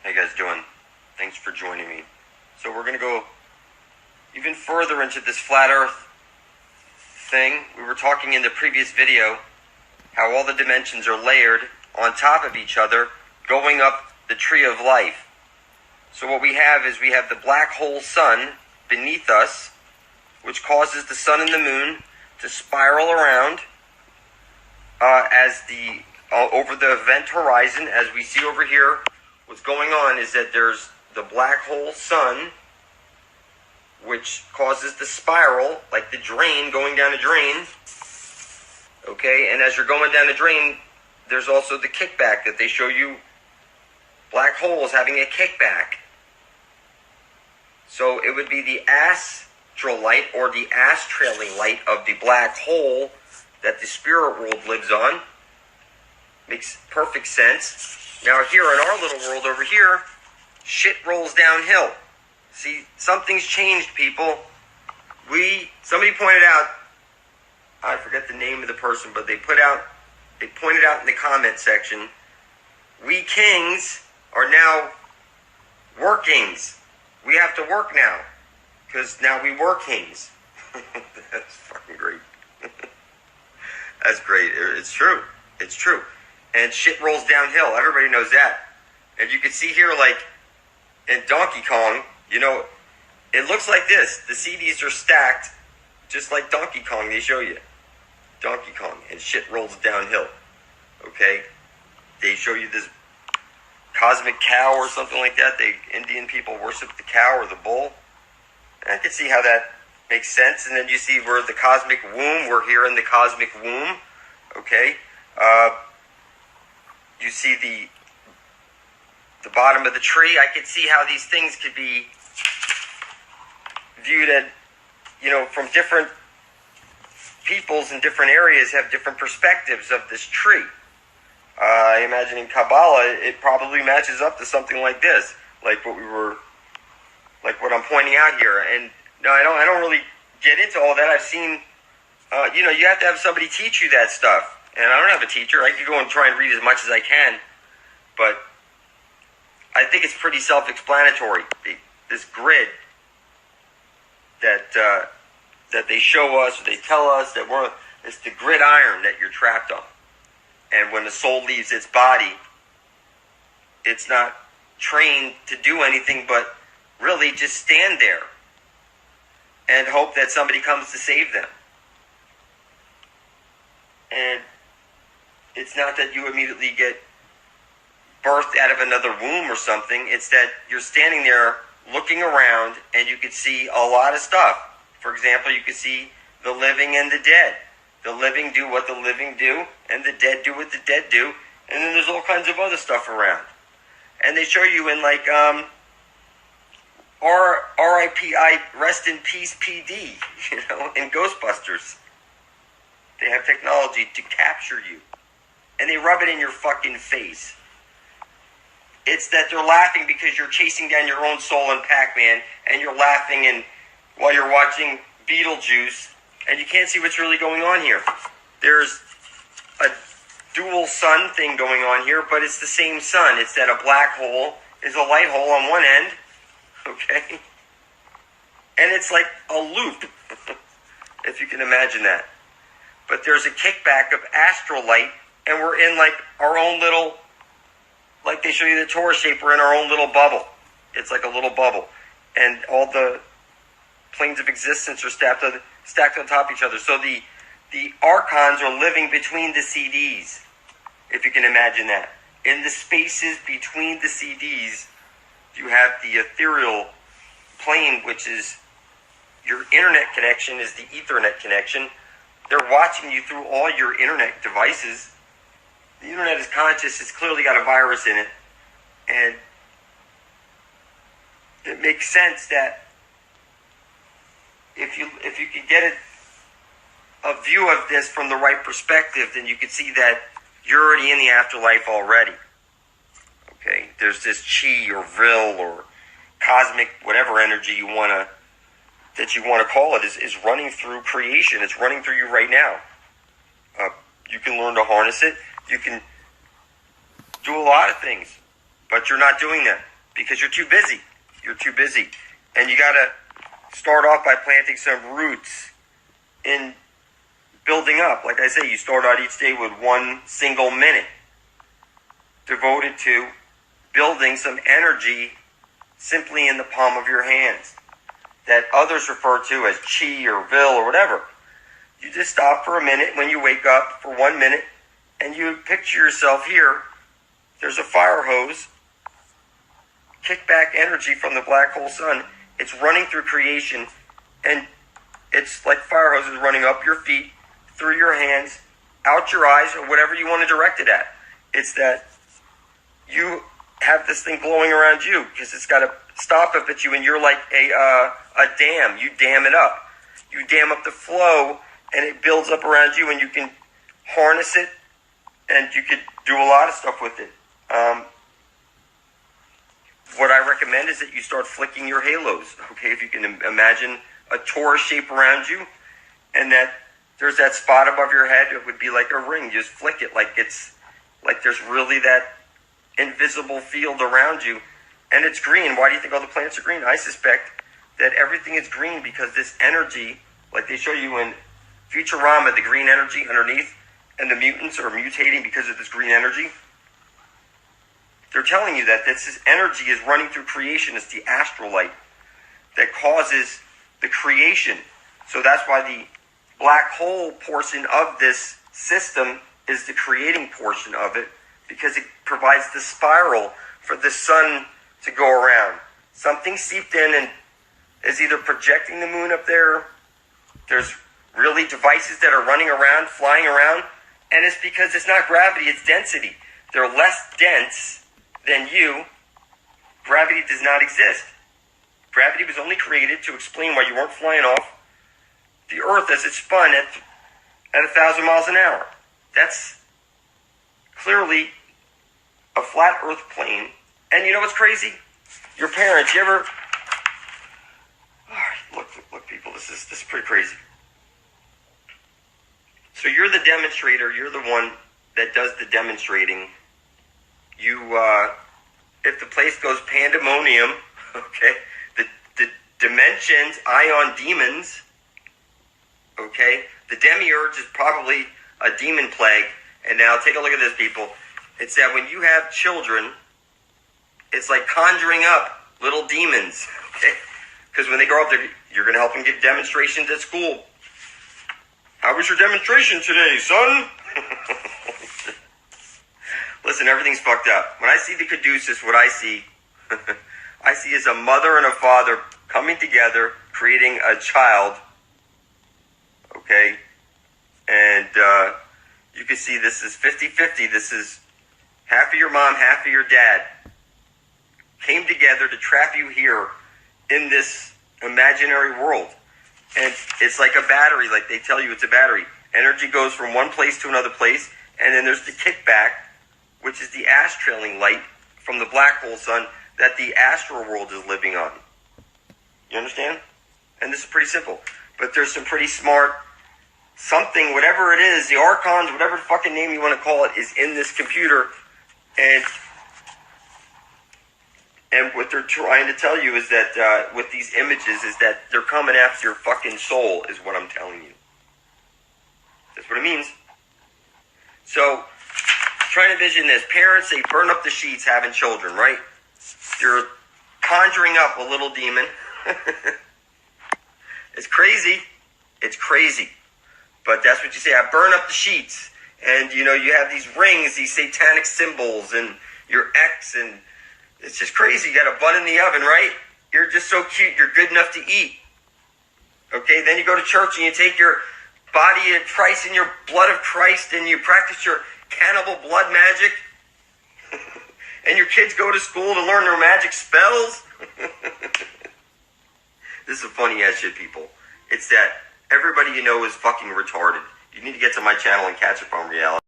How you guys doing? Thanks for joining me. So we're going to go even further into this flat earth thing. We were talking in the previous video how all the dimensions are layered on top of each other, going up the tree of life. So what we have is we have the black hole sun beneath us, which causes the sun and the moon to spiral around as the over the event horizon. As we see over here, what's going on is that there's the black hole sun, which causes the spiral, like the drain going down a drain. Okay, and as you're going down the drain, there's also the kickback that they show you. Black holes having a kickback. So it would be the astral light or the astrailing light of the black hole that the spirit world lives on. Makes perfect sense. Now here in our little world over here, shit rolls downhill. See, something's changed, people. Somebody pointed out, I forget the name of the person, but they pointed out in the comment section, we kings are now workings. We have to work now, because now we were kings. That's fucking great. That's great. It's true. It's true. And shit rolls downhill. Everybody knows that. And you can see here, like, in Donkey Kong, you know, it looks like this. The CDs are stacked, just like Donkey Kong, they show you. Donkey Kong, and shit rolls downhill. Okay? They show you this cosmic cow or something like that. Indian people worship the cow or the bull. And I can see how that makes sense. And then you see we're the cosmic womb. We're here in the cosmic womb. Okay? You see the bottom of the tree. I can see how these things could be viewed at, you know, from different peoples in different areas have different perspectives of this tree. I imagine in Kabbalah, it probably matches up to something like this, like what I'm pointing out here. And no, I don't really get into all that. I've seen, you know, you have to have somebody teach you that stuff. And I don't have a teacher. I could go and try and read as much as I can, but I think it's pretty self-explanatory. This grid that they show us, or they tell us that it's the gridiron that you're trapped on. And when the soul leaves its body, it's not trained to do anything but really just stand there and hope that somebody comes to save them. And it's not that you immediately get birthed out of another womb or something. It's that you're standing there looking around and you could see a lot of stuff. For example, you could see the living and the dead. The living do what the living do, and the dead do what the dead do. And then there's all kinds of other stuff around. And they show you in like R.I.P.I. Rest in Peace PD, you know, in Ghostbusters. They have technology to capture you. And they rub it in your fucking face. It's that they're laughing because you're chasing down your own soul in Pac-Man, and you're laughing while you're watching Beetlejuice, and you can't see what's really going on here. There's a dual sun thing going on here, but it's the same sun. It's that a black hole is a light hole on one end, okay? And it's like a loop, if you can imagine that. But there's a kickback of astral light, and we're in like our own little, like they show you the Torah shape, we're in our own little bubble. It's like a little bubble. And all the planes of existence are stacked on top of each other. So the archons are living between the CDs, if you can imagine that. In the spaces between the CDs, you have the ethereal plane, which is your internet connection, is the Ethernet connection. They're watching you through all your internet devices. The internet is conscious. It's clearly got a virus in it. And it makes sense that if you could get a view of this from the right perspective, then you could see that you're already in the afterlife already. Okay? There's this chi or vril or cosmic, whatever energy you want to call it, is running through creation. It's running through you right now. You can learn to harness it. You can do a lot of things, but you're not doing them. because you're too busy. You're too busy. And you got to start off by planting some roots in building up. Like I say, you start out each day with 1 single minute devoted to building some energy simply in the palm of your hands that others refer to as chi or vil or whatever. You just stop for a minute when you wake up for 1 minute and you picture yourself here. There's a fire hose, kickback energy from the black hole sun. It's running through creation, and it's like fire hoses running up your feet, through your hands, out your eyes, or whatever you want to direct it at. It's that you have this thing glowing around you because it's got to stop up at you, and you're like a dam. You dam it up. You dam up the flow, and it builds up around you, and you can harness it, and you could do a lot of stuff with it. What I recommend is that you start flicking your halos, okay? If you can imagine a torus shape around you, and that there's that spot above your head, it would be like a ring. You just flick it like it's, like there's really that invisible field around you, and it's green. Why do you think all the plants are green? I suspect that everything is green because this energy, like they show you in Futurama, the green energy underneath, and the mutants are mutating because of this green energy. They're telling you that this energy is running through creation. It's the astral light that causes the creation. So that's why the black hole portion of this system is the creating portion of it, because it provides the spiral for the sun to go around. Something seeped in and is either projecting the moon up there. There's really devices that are running around, flying around, and it's because it's not gravity, it's density. They're less dense than you. Gravity does not exist. Gravity was only created to explain why you weren't flying off the Earth as it spun at 1,000 miles an hour. That's clearly a flat Earth plane. And you know what's crazy? Your parents, you ever... All right, look, people, this is pretty crazy. So you're the demonstrator. You're the one that does the demonstrating. You, if the place goes pandemonium, okay, the dimensions, ion demons, okay, the demiurge is probably a demon plague. And now take a look at this, people. It's that when you have children, it's like conjuring up little demons, okay? Because when they grow up, you're going to help them give demonstrations at school. How was your demonstration today, son? Listen, everything's fucked up. When I see the caduceus, what I see is a mother and a father coming together, creating a child, okay? And you can see this is 50-50. This is half of your mom, half of your dad came together to trap you here in this imaginary world. And it's like a battery, like they tell you it's a battery. Energy goes from one place to another place, and then there's the kickback, which is the astrailing light from the black hole sun that the astral world is living on. You understand? And this is pretty simple. But there's some pretty smart something, whatever it is, the archons, whatever fucking name you want to call it, is in this computer. And what they're trying to tell you is that with these images is that they're coming after your fucking soul, is what I'm telling you. That's what it means. So, try to envision this. Parents, they burn up the sheets having children, right? You're conjuring up a little demon. It's crazy. It's crazy. But that's what you say. I burn up the sheets. And, you know, you have these rings, these satanic symbols, and your X, and it's just crazy. You got a bun in the oven, right? You're just so cute. You're good enough to eat. Okay, then you go to church and you take your body of Christ and your blood of Christ and you practice your cannibal blood magic. And your kids go to school to learn their magic spells. This is a funny ass shit, people. It's that everybody you know is fucking retarded. You need to get to my channel and catch up on reality.